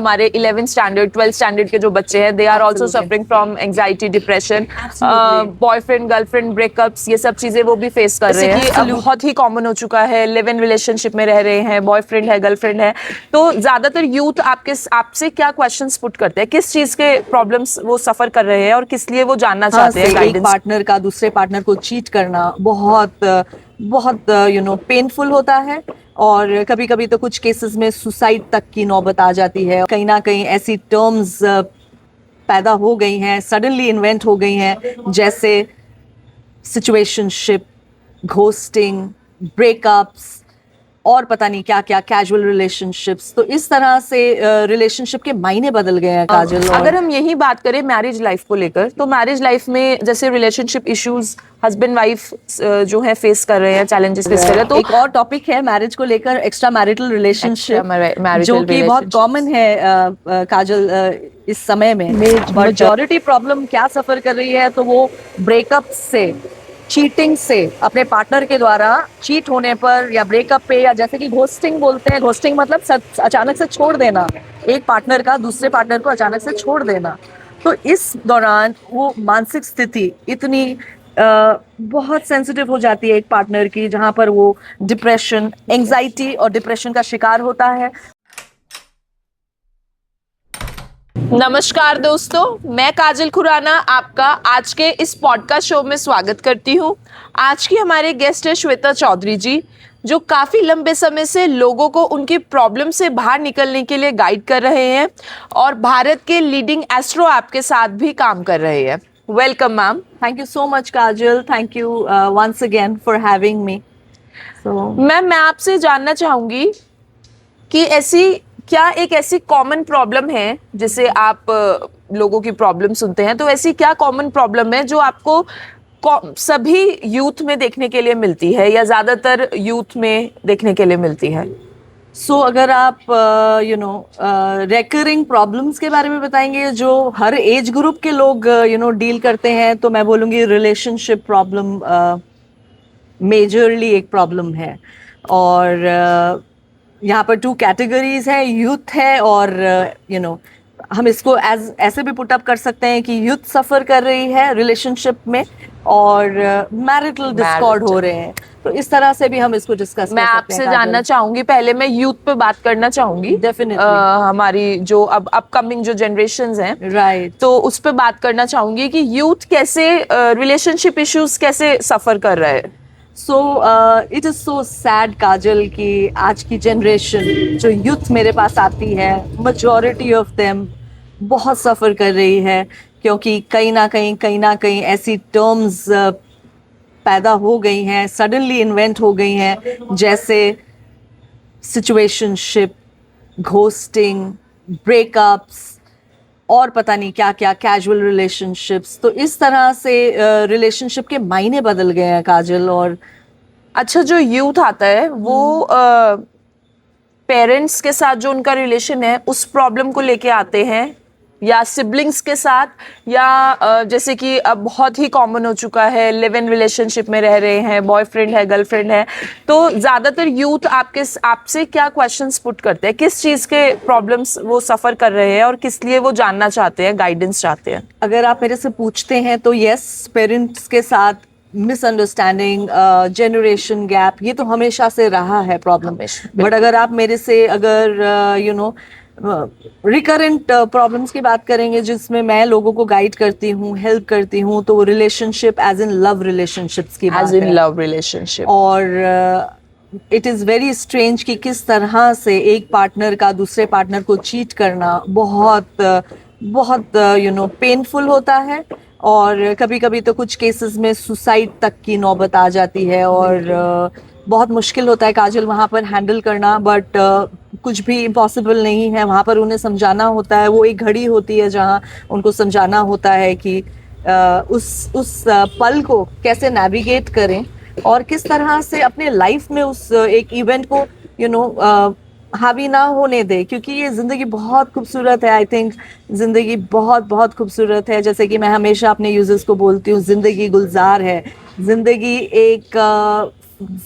हमारे 11th standard 12th standard के जो बच्चे हैं, they are also suffering from anxiety, depression, boyfriend girlfriend breakups, ये सब चीजें वो भी फेस कर रहे हैं। अब बहुत ही कॉमन हो चुका है, लिव इन रिलेशनशिप में रह रहे हैं, बॉयफ्रेंड है गर्लफ्रेंड है। तो ज्यादातर यूथ आपसे क्या क्वेश्चंस पुट करते हैं, किस चीज के प्रॉब्लम्स वो सफर कर रहे हैं और किस लिए वो जानना चाहते हैं? एक पार्टनर का दूसरे पार्टनर को चीट करना बहुत पेनफुल होता है, और कभी कभी तो कुछ केसेस में सुसाइड तक की नौबत आ जाती है। कहीं ना कहीं ऐसी टर्म्स पैदा हो गई हैं, सडनली इन्वेंट हो गई हैं, जैसे सिचुएशनशिप, घोस्टिंग, ब्रेकअप्स और पता नहीं क्या क्या, कैजुअल रिलेशनशिप्स। तो इस तरह से रिलेशनशिप के मायने बदल गए हैं काजल। अगर हम यही बात करें मैरिज लाइफ को लेकर, तो मैरिज लाइफ में जैसे रिलेशनशिप इश्यूज हस्बैंड वाइफ जो है फेस कर रहे हैं, चैलेंजेस फेस कर रहे हैं, तो एक और टॉपिक है मैरिज को लेकर, एक्स्ट्रा मैरिटल रिलेशनशिप, जो कि बहुत कॉमन है काजल इस समय में। मेजॉरिटी प्रॉब्लम क्या सफर कर रही है, तो वो ब्रेकअप से, चीटिंग से, अपने पार्टनर के द्वारा चीट होने पर या ब्रेकअप पे, या जैसे कि घोस्टिंग बोलते हैं। घोस्टिंग मतलब अचानक से छोड़ देना, एक पार्टनर का दूसरे पार्टनर को अचानक से छोड़ देना। तो इस दौरान वो मानसिक स्थिति इतनी बहुत सेंसिटिव हो जाती है एक पार्टनर की, जहां पर वो डिप्रेशन, एंजाइटी और डिप्रेशन का शिकार होता है। नमस्कार दोस्तों, मैं काजल खुराना आपका आज के इस पॉडकास्ट शो में स्वागत करती हूँ। आज की हमारे गेस्ट है श्वेता चौधरी जी, जो काफ़ी लंबे समय से लोगों को उनकी प्रॉब्लम से बाहर निकलने के लिए गाइड कर रहे हैं और भारत के लीडिंग एस्ट्रो ऐप के साथ भी काम कर रहे हैं। Welcome ma'am. Thank you so much Kajal, thank you once again for having me. Ma'am, मैं आपसे जानना चाहूँगी कि एक ऐसी कॉमन प्रॉब्लम है, जिसे आप लोगों की प्रॉब्लम सुनते हैं, तो ऐसी क्या कॉमन प्रॉब्लम है जो आपको सभी यूथ में देखने के लिए मिलती है या ज्यादातर यूथ में देखने के लिए मिलती है? अगर आप रेकरिंग प्रॉब्लम्स के बारे में बताएंगे जो हर एज ग्रुप के लोग डील करते हैं, तो मैं बोलूँगी रिलेशनशिप प्रॉब्लम मेजरली एक प्रॉब्लम है। और यहाँ पर 2 कैटेगरीज है, यूथ है और हम इसको ऐसे भी पुट अप कर सकते हैं कि यूथ सफ़र कर रही है रिलेशनशिप में और मैरिटल डिस्कॉर्ड हो रहे हैं। तो इस तरह से भी हम इसको डिस्कस कर सकते हैं। मैं आपसे जानना चाहूंगी, पहले मैं यूथ पे बात करना चाहूंगी। डेफिनेटली हमारी जो अब अपकमिंग जो जनरेशंस हैं, राइट, तो उस पे बात करना चाहूंगी कि यूथ कैसे रिलेशनशिप इश्यूज कैसे सफ़र कर रहे हैं। इट इज़ सो सैड काजल कि आज की जनरेशन जो यूथ मेरे पास आती है, मजॉरिटी ऑफ देम बहुत सफ़र कर रही है, क्योंकि कहीं ना कहीं ऐसी टर्म्स पैदा हो गई हैं, सडनली इन्वेंट हो गई हैं, जैसे सिचुएशनशिप, घोस्टिंग, ब्रेकअप्स और पता नहीं क्या क्या, कैजुअल रिलेशनशिप्स। तो इस तरह से रिलेशनशिप के मायने बदल गए हैं काजल। और अच्छा, जो यूथ आता है वो पेरेंट्स के साथ जो उनका रिलेशन है उस प्रॉब्लम को लेके आते हैं, या सिबलिंग्स के साथ, या जैसे कि अब बहुत ही कॉमन हो चुका है, लिव इन रिलेशनशिप में रह रहे हैं, बॉयफ्रेंड है गर्लफ्रेंड है। तो ज़्यादातर यूथ आपसे क्या क्वेश्चंस पुट करते हैं, किस चीज़ के प्रॉब्लम्स वो सफ़र कर रहे हैं और किस लिए वो जानना चाहते हैं, गाइडेंस चाहते हैं? अगर आप मेरे से पूछते हैं तो यस, पेरेंट्स के साथ मिसअंडरस्टैंडिंग, जनरेशन गैप, ये तो हमेशा से रहा है प्रॉब्लम। बट अगर आप मेरे से रिकरेंट प्रॉब्लम्स की बात करेंगे जिसमें मैं लोगों को गाइड करती हूँ, हेल्प करती हूँ, तो relationship as in love relationships की बात है। As in love relationship. और इट इज़ वेरी स्ट्रेंज कि किस तरह से एक पार्टनर का दूसरे पार्टनर को चीट करना बहुत पेनफुल होता है, और कभी कभी तो कुछ केसेस में सुसाइड तक की नौबत आ जाती है, और बहुत मुश्किल होता है काजल वहाँ पर हैंडल करना। बट कुछ भी इम्पॉसिबल नहीं है, वहाँ पर उन्हें समझाना होता है। वो एक घड़ी होती है जहाँ उनको समझाना होता है कि उस पल को कैसे नेविगेट करें और किस तरह से अपने लाइफ में उस एक इवेंट को हावी ना होने दे, क्योंकि ये ज़िंदगी बहुत खूबसूरत है। आई थिंक ज़िंदगी बहुत खूबसूरत है। जैसे कि मैं हमेशा अपने यूजर्स को बोलती हूँ, ज़िंदगी गुलजार है, ज़िंदगी एक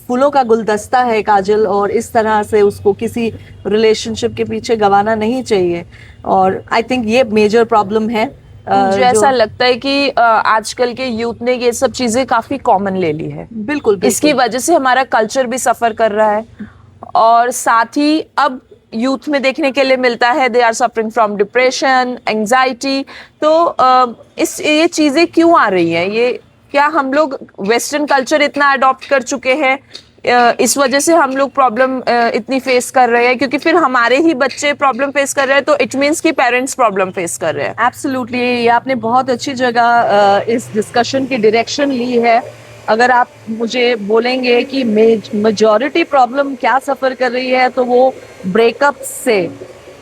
फूलों का गुलदस्ता है काजल, और इस तरह से उसको किसी रिलेशनशिप के पीछे गंवाना नहीं चाहिए। और आई थिंक ये मेजर प्रॉब्लम है मुझे जो ऐसा लगता है कि आजकल के यूथ ने ये सब चीजें काफी कॉमन ले ली है। बिल्कुल इसकी बिल्कुल वजह से हमारा कल्चर भी सफर कर रहा है, और साथ ही अब यूथ में देखने के लिए मिलता है they are suffering from depression, anxiety. तो इस ये चीजें क्यों आ रही हैं? ये क्या हम लोग वेस्टर्न कल्चर इतना अडॉप्ट कर चुके हैं, इस वजह से हम लोग प्रॉब्लम इतनी फेस कर रहे हैं? क्योंकि फिर हमारे ही बच्चे प्रॉब्लम फेस कर रहे हैं तो इट मीन्स कि पेरेंट्स प्रॉब्लम फेस कर रहे हैं। एब्सोल्युटली, ये आपने बहुत अच्छी जगह इस डिस्कशन की डायरेक्शन ली है। अगर आप मुझे बोलेंगे कि मेजॉरिटी प्रॉब्लम क्या सफ़र कर रही है, तो वो ब्रेकअप से,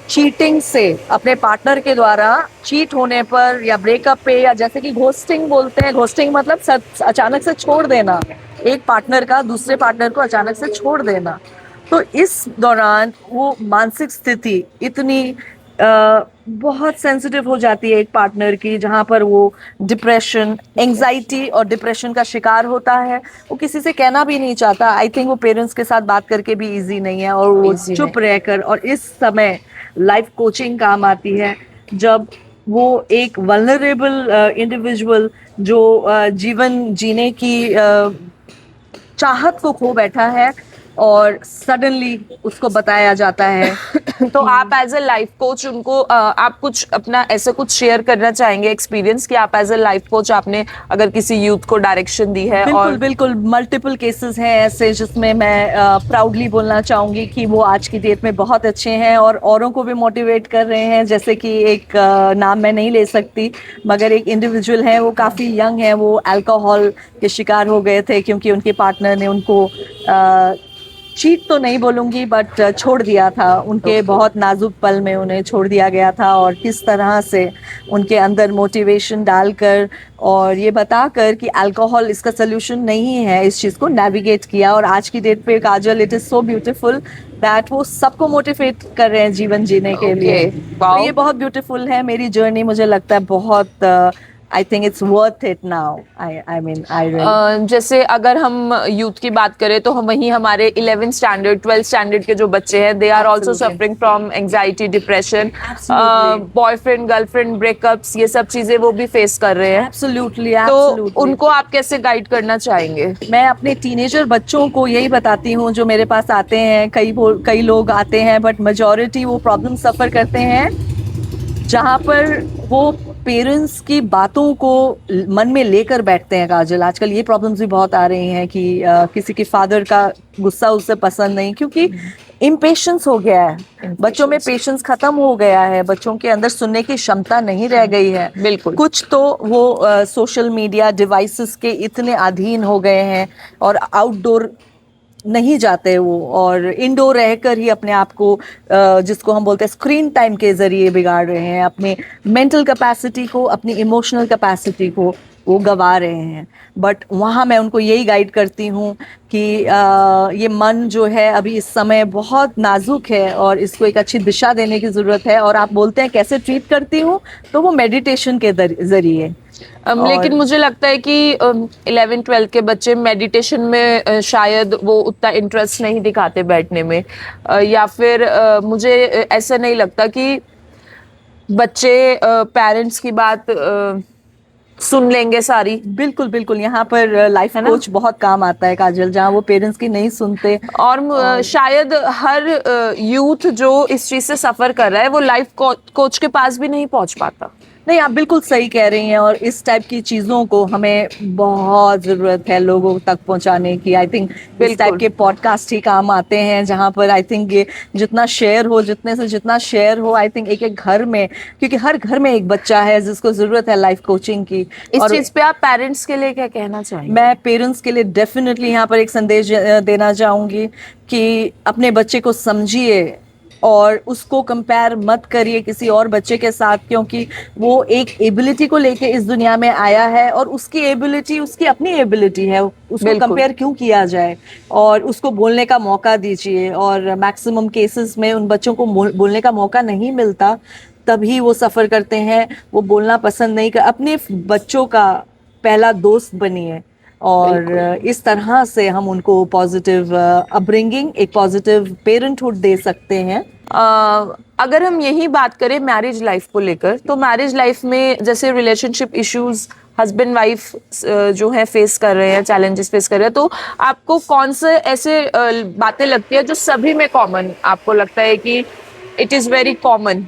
चीटिंग से, अपने पार्टनर के द्वारा चीट होने पर, या ब्रेकअप पे, या जैसे कि घोस्टिंग बोलते हैं। घोस्टिंग मतलब अचानक से छोड़ देना, एक पार्टनर का दूसरे पार्टनर को अचानक से छोड़ देना। तो इस दौरान वो मानसिक स्थिति इतनी बहुत सेंसिटिव हो जाती है एक पार्टनर की, जहाँ पर वो डिप्रेशन, एंजाइटी और डिप्रेशन का शिकार होता है। वो किसी से कहना भी नहीं चाहता। आई थिंक वो पेरेंट्स के साथ बात करके भी इजी नहीं है, और वो Easy चुप नहीं। रहकर, और इस समय लाइफ कोचिंग काम आती है, जब वो एक वल्नरेबल इंडिविजुअल जो जीवन जीने की चाहत को खो बैठा है, और सडनली उसको बताया जाता है। तो आप एज अ लाइफ कोच उनको आप कुछ अपना ऐसा कुछ शेयर करना चाहेंगे एक्सपीरियंस कि आप एज अ लाइफ कोच आपने अगर किसी यूथ को डायरेक्शन दी है? बिल्कुल और बिल्कुल, मल्टीपल केसेस हैं ऐसे जिसमें मैं प्राउडली बोलना चाहूंगी कि वो आज की डेट में बहुत अच्छे हैं और औरों को भी मोटिवेट कर रहे हैं। जैसे कि एक नाम मैं नहीं ले सकती, मगर एक इंडिविजुअल है, वो काफ़ी यंग है, वो अल्कोहल के शिकार हो गए थे क्योंकि उनके पार्टनर ने उनको चीट तो नहीं बोलूंगी, बट छोड़ दिया था। उनके बहुत नाजुक पल में उन्हें छोड़ दिया गया था, और किस तरह से उनके अंदर मोटिवेशन डालकर और ये बताकर कि अल्कोहल इसका सोल्यूशन नहीं है, इस चीज़ को नेविगेट किया। और आज की डेट पे Kajal, it is so beautiful that वो सबको मोटिवेट कर रहे हैं जीवन जीने के लिए। तो ये बहुत ब्यूटीफुल है मेरी जर्नी, मुझे लगता है बहुत, I think it's worth it now. I mean I जैसे अगर हम यूथ की बात करें तो हम वहीं हमारे 11th स्टैंडर्ड 12th स्टैंडर्ड के जो बच्चे हैं, they are also Absolutely. Suffering from anxiety, depression, Absolutely. Boyfriend girlfriend breakups, ये सब चीजें वो भी फेस कर रहे हैं। एब्सोल्युटली तो एब्सोल्युटली। उनको आप कैसे गाइड करना चाहेंगे? मैं अपने टीनेजर बच्चों को यही बताती हूँ जो मेरे पास आते हैं, कई लोग आते हैं, बट मेजॉरिटी वो प्रॉब्लम सफ़र करते हैं जहाँ पर वो पेरेंट्स की बातों को मन में लेकर बैठते हैं। काजल, आजकल ये प्रॉब्लम्स भी बहुत आ रही हैं कि किसी के फादर का गुस्सा उससे पसंद नहीं, क्योंकि इम्पेशेंस हो गया है बच्चों में, पेशेंस खत्म हो गया है, बच्चों के अंदर सुनने की क्षमता नहीं रह गई है। बिल्कुल। कुछ तो वो सोशल मीडिया डिवाइसेस के इतने अधीन हो गए हैं और आउटडोर नहीं जाते वो, और इंडोर रहकर ही अपने आप को जिसको हम बोलते हैं स्क्रीन टाइम के जरिए बिगाड़ रहे हैं, अपने मेंटल कैपेसिटी को, अपनी इमोशनल कैपेसिटी को वो गंवा रहे हैं। बट वहाँ मैं उनको यही गाइड करती हूँ कि ये मन जो है अभी इस समय बहुत नाजुक है और इसको एक अच्छी दिशा देने की ज़रूरत है। और आप बोलते हैं कैसे ट्रीट करती हूँ, तो वो मेडिटेशन के जरिए। लेकिन मुझे लगता है कि 11th 12th के बच्चे मेडिटेशन में शायद वो उतना इंटरेस्ट नहीं दिखाते बैठने में, या फिर मुझे ऐसा नहीं लगता कि बच्चे पेरेंट्स की बात सुन लेंगे सारी। बिल्कुल बिल्कुल, यहाँ पर लाइफ कोच बहुत काम आता है काजल, जहाँ वो पेरेंट्स की नहीं सुनते। और शायद हर यूथ जो इस चीज से सफर कर रहा है वो लाइफ कोच के पास भी नहीं पहुंच पाता। नहीं, आप बिल्कुल सही कह रही हैं, और इस टाइप की चीज़ों को हमें बहुत ज़रूरत है लोगों तक पहुंचाने की। आई थिंक इस टाइप के पॉडकास्ट ही काम आते हैं, जहां पर आई थिंक ये जितना शेयर हो, जितने से जितना शेयर हो, आई थिंक एक एक घर में, क्योंकि हर घर में एक बच्चा है जिसको ज़रूरत है लाइफ कोचिंग की। इस चीज पे आप पेरेंट्स के लिए क्या कहना चाहेंगे? मैं पेरेंट्स के लिए डेफिनेटली यहाँ पर एक संदेश देना चाहूँगी कि अपने बच्चे को समझिए और उसको कंपेयर मत करिए किसी और बच्चे के साथ, क्योंकि वो एक एबिलिटी को लेके इस दुनिया में आया है, और उसकी एबिलिटी उसकी अपनी एबिलिटी है, उसको कंपेयर क्यों किया जाए। और उसको बोलने का मौका दीजिए, और मैक्सिमम केसेस में उन बच्चों को बोलने का मौका नहीं मिलता, तभी वो सफ़र करते हैं, वो बोलना पसंद नहीं कर। अपने बच्चों का पहला दोस्त बनिए और इस तरह से हम उनको पॉजिटिव अपब्रिंगिंग, एक पॉजिटिव पेरेंटहुड दे सकते हैं। अगर हम यही बात करें मैरिज लाइफ को लेकर, तो मैरिज लाइफ में जैसे रिलेशनशिप इश्यूज हस्बैंड वाइफ जो है फेस कर रहे हैं, चैलेंजेस फेस कर रहे हैं, तो आपको कौन से ऐसे बातें लगती है जो सभी में कॉमन आपको लगता है कि इट इज वेरी कॉमन?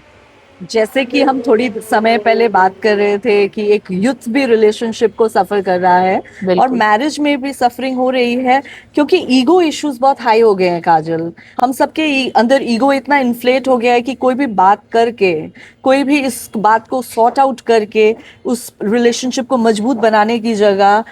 जैसे कि हम थोड़ी समय पहले बात कर रहे थे कि एक यूथ भी रिलेशनशिप को सफर कर रहा है और मैरिज में भी सफरिंग हो रही है, क्योंकि ईगो इश्यूज बहुत हाई हो गए हैं काजल। हम सबके अंदर ईगो इतना इन्फ्लेट हो गया है कि कोई भी बात करके, कोई भी इस बात को सॉर्ट आउट करके उस रिलेशनशिप को मजबूत बनाने की जगह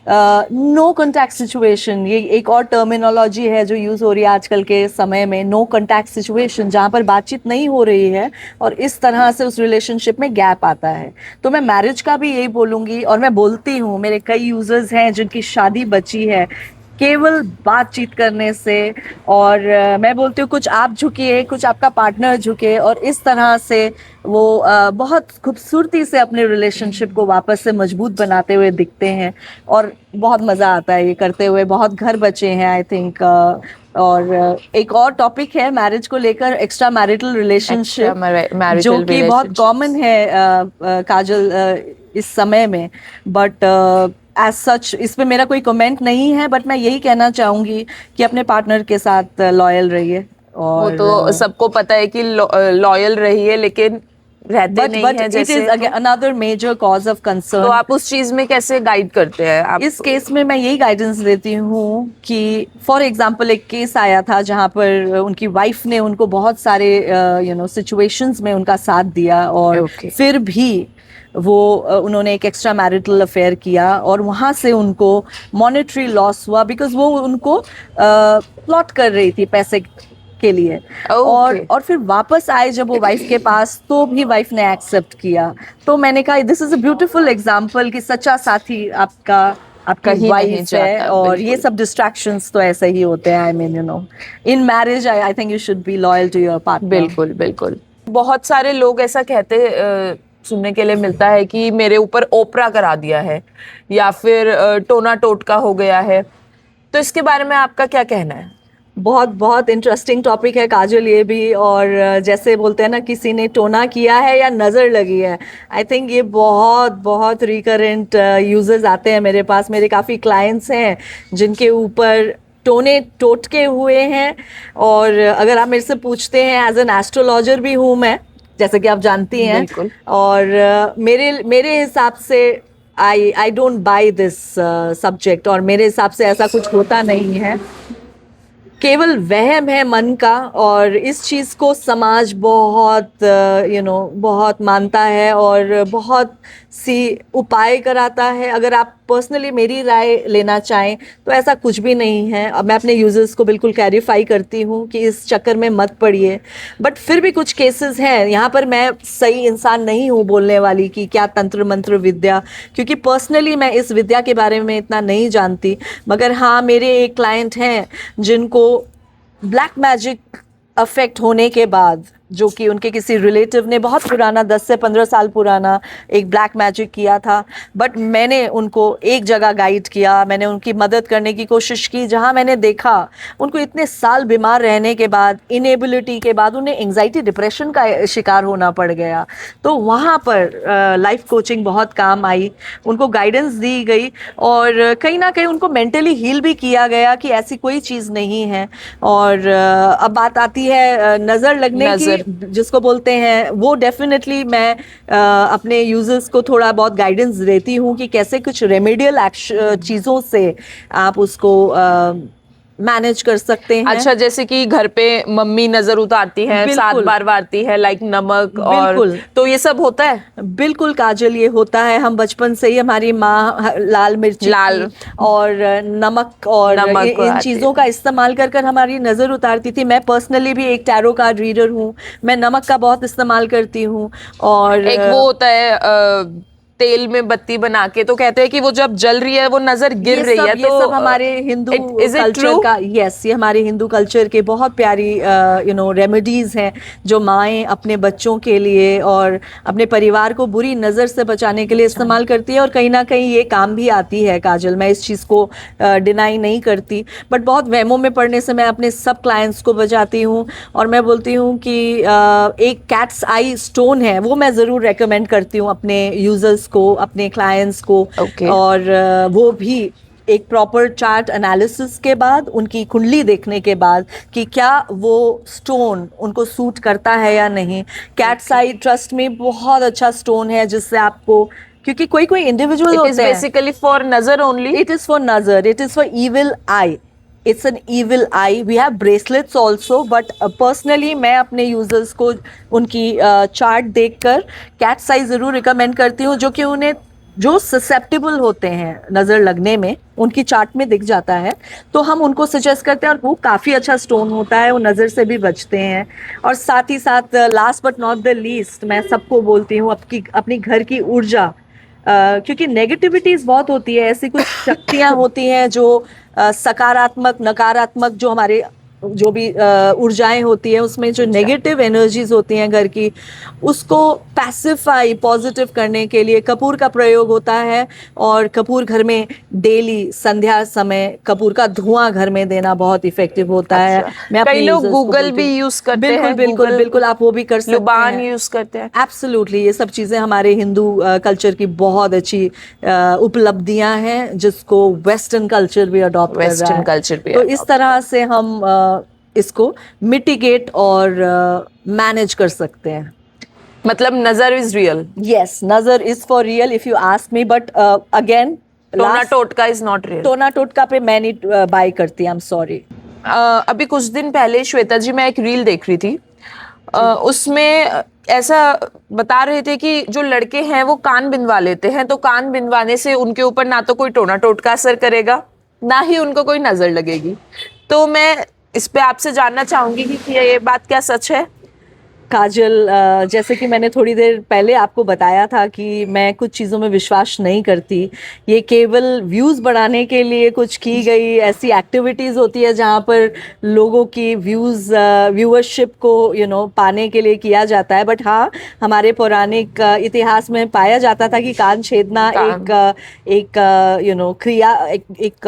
नो कॉन्टैक्ट सिचुएशन, ये एक और टर्मिनोलॉजी है जो यूज हो रही है आजकल के समय में, नो कॉन्टैक्ट सिचुएशन, जहाँ पर बातचीत नहीं हो रही है और इस तरह से उस रिलेशनशिप में गैप आता है। तो मैं मैरिज का भी यही बोलूँगी, और मैं बोलती हूँ, मेरे कई यूजर्स हैं जिनकी शादी बची है केवल बातचीत करने से, और मैं बोलती हूँ कुछ आप झुकिए, कुछ आपका पार्टनर झुके, और इस तरह से वो बहुत खूबसूरती से अपने रिलेशनशिप को वापस से मजबूत बनाते हुए दिखते हैं, और बहुत मज़ा आता है ये करते हुए। बहुत घर बचे हैं आई थिंक। और एक और टॉपिक है मैरिज को लेकर, एक्स्ट्रा मैरिटल रिलेशनशिप, जो कि बहुत कॉमन है काजल इस समय में, बट एज सच इस पे मेरा कोई कमेंट नहीं है, बट मैं यही कहना चाहूँगी कि अपने पार्टनर के साथ लॉयल रहिए। और वो तो सबको पता है कि लॉयल रहिए, लेकिन रहते नहीं है जैसे, it is another major cause of concern. तो आप उस चीज में कैसे गाइड करते हैं आप? इस केस में मैं यही गाइडेंस देती हूँ कि फॉर एग्जांपल एक केस आया था जहाँ पर उनकी वाइफ ने उनको बहुत सारे सिचुएशंस में उनका साथ दिया, और फिर भी वो उन्होंने एक एक्स्ट्रा मैरिटल अफेयर किया, और वहाँ से उनको मॉनेटरी लॉस हुआ बिकॉज वो उनको प्लॉट कर रही थी पैसे के लिए। और फिर वापस आए जब वो वाइफ के पास, तो भी वाइफ ने एक्सेप्ट किया। तो मैंने कहा this is a beautiful example कि सच्चा साथी आपका वाइफ है, और ये सब डिस्ट्रैक्शंस तो ऐसे ही होते हैं। I mean in marriage I think you should be loyal to your partner. बिल्कुल बिल्कुल। बहुत सारे लोग ऐसा कहते सुनने के लिए मिलता है कि मेरे ऊपर ओपरा करा दिया है, या फिर टोना टोटका हो गया है, तो इसके बारे में आपका क्या कहना है? बहुत बहुत इंटरेस्टिंग टॉपिक है काजल ये भी। और जैसे बोलते हैं ना, किसी ने टोना किया है या नज़र लगी है, आई थिंक ये बहुत बहुत रिकरेंट यूजर्स आते हैं मेरे पास। मेरे काफ़ी क्लाइंट्स हैं जिनके ऊपर टोने टोटके हुए हैं, और अगर आप मेरे से पूछते हैं, एज एन एस्ट्रोलॉजर भी हूँ मैं, जैसे कि आप जानती हैं, और मेरे हिसाब से I don't by this subject, और मेरे हिसाब से ऐसा कुछ होता नहीं है, केवल वहम है मन का। और इस चीज़ को समाज बहुत बहुत मानता है और बहुत सी उपाय कराता है। अगर आप पर्सनली मेरी राय लेना चाहें तो ऐसा कुछ भी नहीं है। अब मैं अपने यूजर्स को बिल्कुल क्लैरिफाई करती हूँ कि इस चक्कर में मत पड़िए, बट फिर भी कुछ केसेस हैं, यहाँ पर मैं सही इंसान नहीं हूँ बोलने वाली कि क्या तंत्र मंत्र विद्या, क्योंकि पर्सनली मैं इस विद्या के बारे में इतना नहीं जानती। मगर हाँ, मेरे एक क्लाइंट हैं जिनको ब्लैक मैजिक अफेक्ट होने के बाद, जो कि उनके किसी रिलेटिव ने बहुत पुराना 10 से 15 साल पुराना एक ब्लैक मैजिक किया था, बट मैंने उनको एक जगह गाइड किया, मैंने उनकी मदद करने की कोशिश की, जहां मैंने देखा उनको इतने साल बीमार रहने के बाद, इनेबिलिटी के बाद, उन्हें एंग्जाइटी डिप्रेशन का शिकार होना पड़ गया। तो वहाँ पर लाइफ कोचिंग बहुत काम आई, उनको गाइडेंस दी गई, और कहीं ना कहीं उनको मेंटली हील भी किया गया कि ऐसी कोई चीज़ नहीं है। और अब बात आती है नज़र लगने की, जिसको बोलते हैं, वो डेफिनेटली मैं अपने यूजर्स को थोड़ा बहुत गाइडेंस देती हूँ कि कैसे कुछ रेमेडियल चीज़ों से आप उसको मैनेज कर सकते हैं। अच्छा, जैसे कि घर पे मम्मी नजर उतारती है, 7 बार वारती है, लाइक नमक, और तो ये सब होता है? बिल्कुल काजल, ये होता है। हम बचपन से ही, हमारी माँ लाल मिर्च और नमक और इन चीज़ों का इस्तेमाल कर कर हमारी नज़र उतारती थी। मैं पर्सनली भी एक टैरो कार्ड रीडर हूँ, मैं नमक का बहुत इस्तेमाल करती हूँ। और एक वो होता है तेल में बत्ती बना के, तो कहते हैं कि वो जब जल रही है वो नजर गिर रही है। ये तो सब हमारे Hindu is it culture true? का, यस, ये हमारे हिंदू कल्चर के बहुत प्यारी रेमेडीज हैं जो माएँ अपने बच्चों के लिए और अपने परिवार को बुरी नज़र से बचाने के लिए इस्तेमाल करती है, और कहीं ना कहीं ये काम भी आती है काजल, मैं इस चीज़ को डिनाई नहीं करती। बट बहुत वहमों में पड़ने से मैं अपने सब क्लाइंट्स को बचाती हूँ, और मैं बोलती हूँ कि एक कैट्स आई स्टोन है, वो मैं ज़रूर रेकमेंड करती हूँ अपने यूज़र्स को, अपने क्लाइंट्स को। Okay. और वो भी एक प्रॉपर चार्ट एनालिसिस के बाद, उनकी कुंडली देखने के बाद कि क्या वो स्टोन उनको सूट करता है या नहीं। कैट्स आई ट्रस्ट में बहुत अच्छा स्टोन है, जिससे आपको, क्योंकि कोई कोई इंडिविजुअल इट इज होते हैं, बेसिकली फॉर नजर only. it is for nazar, it is for evil eye, it's an evil eye. We have bracelets also, but personally मैं अपने यूजर्स को उनकी चार्ट देखकर कैट्स आई ज़रूर रिकमेंड करती हूँ, जो कि उन्हें जो ससेप्टेबल होते हैं नज़र लगने में, उनकी चार्ट में दिख जाता है, तो हम उनको सजेस्ट करते हैं, और वो काफ़ी अच्छा स्टोन होता है, वो नज़र से भी बचते हैं। और साथ ही साथ last but not the least, मैं सबको बोलती हूँ अपनी घर की ऊर्जा, क्योंकि नेगेटिविटीज बहुत होती है, ऐसी कुछ शक्तियां होती हैं जो सकारात्मक नकारात्मक, जो हमारे जो भी ऊर्जाएं होती है, उसमें जो नेगेटिव एनर्जीज होती हैं घर की, उसको पैसिफाई पॉजिटिव करने के लिए कपूर का प्रयोग होता है। और कपूर घर में डेली संध्या समय कपूर का धुआं घर में देना बहुत इफेक्टिव होता है। मैं अपने कई लोग users को गूगल बोलती भी हूँ, यूज करते बिल्कुल हैं, बिल्कुल Google, बिल्कुल, आप वो भी कर सकते लुबान हैं, यूज करते हैं। एब्सोल्युटली। ये सब चीज़ें हमारे हिंदू कल्चर की बहुत अच्छी उपलब्धियां हैं, जिसको वेस्टर्न कल्चर भी अडॉप्ट कर रहा वेस्टर्न है। कल्चर भी तो इस तरह से हम इसको मिटिगेट और मैनेज कर सकते हैं। मतलब नजर इज रियल, यस, नजर is for real if you ask me, but again टोना टोटका इज नॉट रियल। टोना टोटका पे मैं नहीं बाय करती, आई एम सॉरी। अभी कुछ दिन पहले श्वेता जी, मैं एक रील देख रही थी, उसमें ऐसा बता रहे थे कि जो लड़के हैं वो कान बिनवा लेते हैं, तो कान बिनवाने से उनके ऊपर ना तो कोई टोना टोटका असर करेगा, ना ही उनको कोई नजर लगेगी। तो मैं इस पे आपसे जानना चाहूंगी कि ये बात क्या सच है? काजल, जैसे कि मैंने थोड़ी देर पहले आपको बताया था कि मैं कुछ चीज़ों में विश्वास नहीं करती। ये केवल व्यूज़ बढ़ाने के लिए कुछ की गई ऐसी एक्टिविटीज़ होती है जहाँ पर लोगों की व्यूअरशिप को पाने के लिए किया जाता है। बट हाँ, हमारे पौराणिक इतिहास में पाया जाता था कि कान छेदना एक क्रिया, एक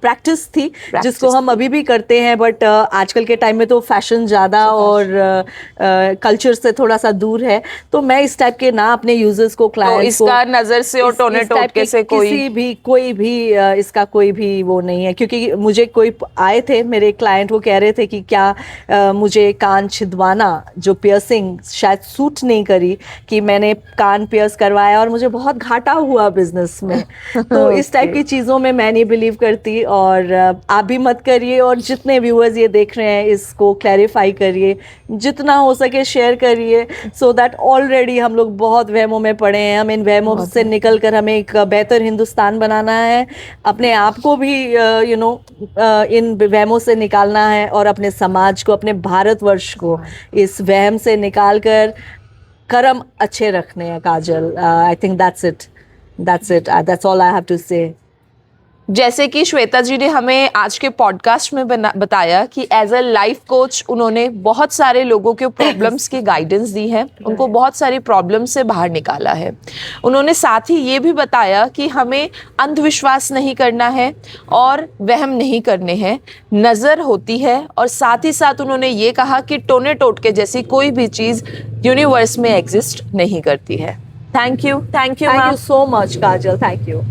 प्रैक्टिस थी, जिसको हम अभी भी करते हैं। बट आजकल के टाइम में तो फैशन ज़्यादा और कल्चर से थोड़ा सा दूर है, तो मैं इस टाइप के ना अपने यूजर्स को, क्लाइंट्स को, इसका नजर से और टोने टोटके से कोई भी इसका कोई भी वो नहीं है। क्योंकि मुझे कोई आए थे मेरे क्लाइंट, वो कह रहे थे कि क्या मुझे कान छिदवाना, जो पियर्सिंग शायद सूट नहीं करी, कि मैंने कान पियर्स करवाया और मुझे बहुत घाटा हुआ बिजनेस में। तो इस टाइप की चीज़ों में मैं नहीं बिलीव करती, और आप भी मत करिए। और जितने व्यूअर्स ये देख रहे हैं, इसको क्लैरिफाई करिए, जितना हो सके शेयर करिए, सो दैट ऑलरेडी हम लोग बहुत वहमों में पड़े हैं। हम इन वहमों से निकल कर हमें एक बेहतर हिंदुस्तान बनाना है, अपने आप को भी इन वहमों से निकालना है, और अपने समाज को, अपने भारतवर्ष को इस वहम से निकाल कर कर्म अच्छे रखने हैं। Kajal, I think that's it, that's all I have to say. जैसे कि श्वेता जी ने हमें आज के पॉडकास्ट में बताया कि एज अ लाइफ कोच उन्होंने बहुत सारे लोगों के प्रॉब्लम्स की गाइडेंस दी है, उनको बहुत सारी प्रॉब्लम्स से बाहर निकाला है। उन्होंने साथ ही ये भी बताया कि हमें अंधविश्वास नहीं करना है और वहम नहीं करने हैं, नज़र होती है। और साथ ही साथ उन्होंने ये कहा कि टोने टोटके जैसी कोई भी चीज़ यूनिवर्स में एग्जिस्ट नहीं करती है। Thank you so much Kajal, thank you.